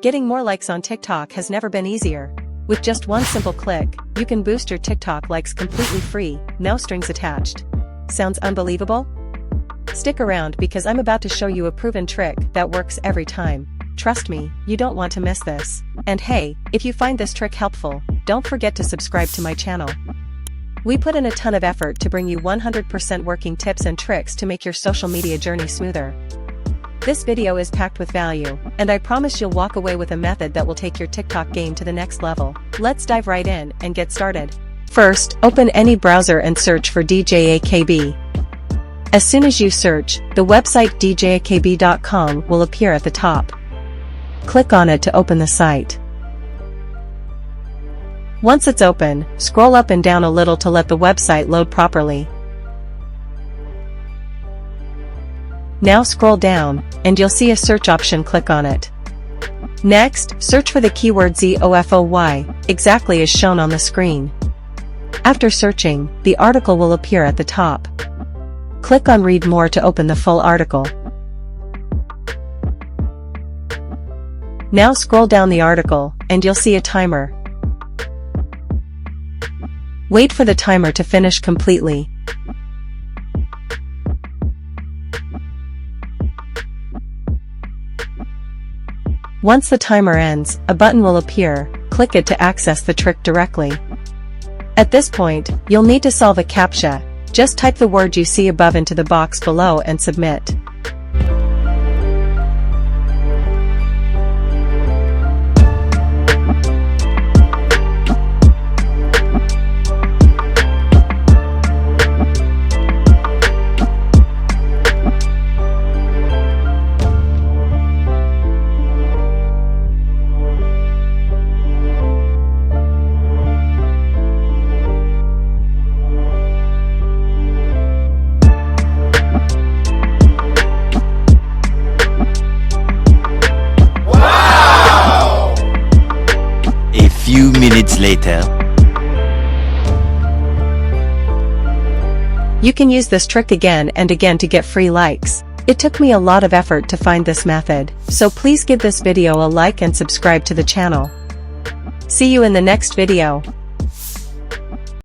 Getting more likes on TikTok has never been easier. With just one simple click, you can boost your TikTok likes completely free, no strings attached. Sounds unbelievable? Stick around because I'm about to show you a proven trick that works every time. Trust me, you don't want to miss this. And hey, if you find this trick helpful, don't forget to subscribe to my channel. We put in a ton of effort to bring you 100% working tips and tricks to make your social media journey smoother. This video is packed with value, and I promise you'll walk away with a method that will take your TikTok game to the next level. Let's dive right in and get started. First, open any browser and search for DJAKB. As soon as you search, the website djakb.com will appear at the top. Click on it to open the site. Once it's open, scroll up and down a little to let the website load properly. Now scroll down, and you'll see a search option. Click on it. Next, search for the keyword Zefoy, exactly as shown on the screen. After searching, the article will appear at the top. Click on Read More to open the full article. Now scroll down the article, and you'll see a timer. Wait for the timer to finish completely. Once the timer ends, a button will appear. Click it to access the trick directly. At this point, you'll need to solve a CAPTCHA. Just type the word you see above into the box below and submit. Few minutes later. You can use this trick again and again to get free likes. It took me a lot of effort to find this method, so please give this video a like and subscribe to the channel. See you in the next video.